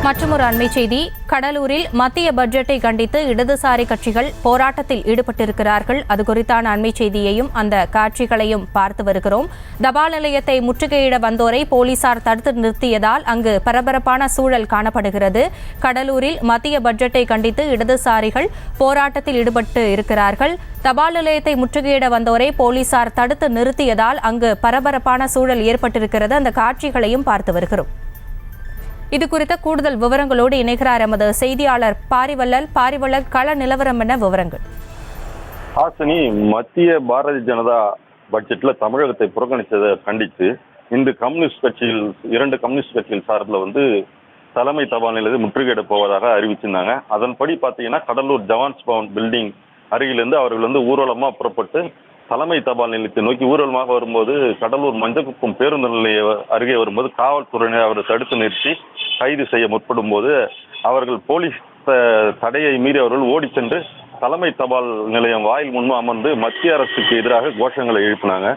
மற்றொரு அண்மை செய்தி. கடலூரில் மத்திய பட்ஜெட்டை கண்டித்து இடதுசாரி கட்சிகள் போராட்டத்தில் ஈடுபட்டிருக்கிறார்கள். அது குறித்தான அண்மை செய்தியையும் அந்த காட்சிகளையும் பார்த்து வருகிறோம். தபால் நிலையத்தை முற்றுகையிட வந்தோரை போலீசார் தடுத்து நிறுத்தியதால் அங்கு பரபரப்பான சூழல் காணப்படுகிறது. கடலூரில் மத்திய பட்ஜெட்டை கண்டித்து இடதுசாரிகள் போராட்டத்தில் ஈடுபட்டு இருக்கிறார்கள். தபால் நிலையத்தை முற்றுகையிட வந்தோரை போலீசார் தடுத்து நிறுத்தியதால் அங்கு பரபரப்பான சூழல் ஏற்பட்டிருக்கிறது. அந்த காட்சிகளையும் பார்த்து வருகிறோம். இது குறித்த கூடுதல் விவரங்களோடு இணைகிறார் எமது செய்தியாளர் பாரிவள்ளல். கள நிலவரம் என்ன விவரங்கள்? ஹாசினி, மத்திய பாரதிய ஜனதா பட்ஜெட்ல தமிழகத்தை புறக்கணித்ததை கண்டித்து இன்று இரண்டு கம்யூனிஸ்ட் கட்சிகள் சார்பில் தலைமை தபால் நிலையத்தை முற்றுகையிட போவதாக அறிவிச்சிருந்தாங்க. அதன்படி பார்த்தீங்கன்னா கடலூர் ஜவான்ஸ் பவன் பில்டிங் அருகிலிருந்து அவர்கள் ஊர்வலமா புறப்பட்டு தலைமை தபால் நிலையத்தை நோக்கி ஊர்வலமாக வரும்போது கடலூர் மஞ்சக்குப்பம் பேருந்து நிலைய அருகே வரும்போது காவல்துறையினர் அவரை தடுத்து நிறுத்தி கைது செய்ய முற்படும் போது அவர்கள் போலீஸ் தடையை மீறி அவர்கள் ஓடி சென்று தலைமை தபால் நிலையம் வாயில் முன்பு அமர்ந்து மத்திய அரசுக்கு எதிராக கோஷங்களை எழுப்பினாங்க.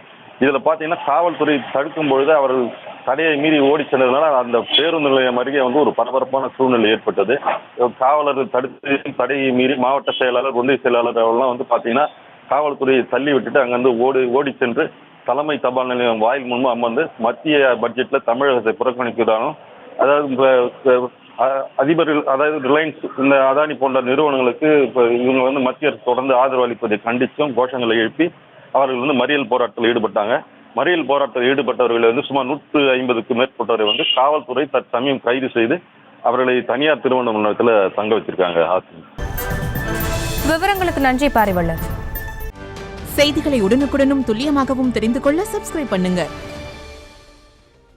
இதுல பாத்தீங்கன்னா காவல்துறை தடுக்கும் பொழுது அவர்கள் தடையை மீறி ஓடி சென்றதுனால அந்த பேருந்து நிலையம் அருகே ஒரு பரபரப்பான சூழ்நிலை ஏற்பட்டது. காவலர்கள் தடுத்து தடையை மீறி மாவட்ட செயலாளர், ஒன்றிய செயலாளர் அவர்கள்லாம் பாத்தீங்கன்னா காவல்துறையை தள்ளி விட்டுட்டு அங்கிருந்து ஓடி சென்று தலைமை தபால் நிலையம் வாயில் முன்பு அமர்ந்து மத்திய பட்ஜெட்ல தமிழகத்தை புறக்கணிக்கிறாலும், அதிபர்கள், ரிலையன்ஸ், இந்த அதானி போன்ற நிறுவனங்களுக்கு இவங்க மத்திய அரசு தொடர்ந்து ஆதரவு அளிப்பதை கண்டித்தும் கோஷங்களை எழுப்பி அவர்கள் மறியல் போராட்டத்தில் ஈடுபட்டாங்க. மறியல் போராட்டத்தில் ஈடுபட்டவர்களை சுமார் 150க்கும் மேற்பட்டவரை காவல்துறை தற்சமயம் கைது செய்து அவர்களை தனியார் திருமண மண்டபத்தில் தங்க வச்சிருக்காங்க. விவரங்களுக்கு நன்றி பாரிவள்ளல். செய்திகளை உடனுக்குடனும் துல்லியமாகவும் தெரிந்து கொள்ள சப்ஸ்கிரைப் பண்ணுங்க.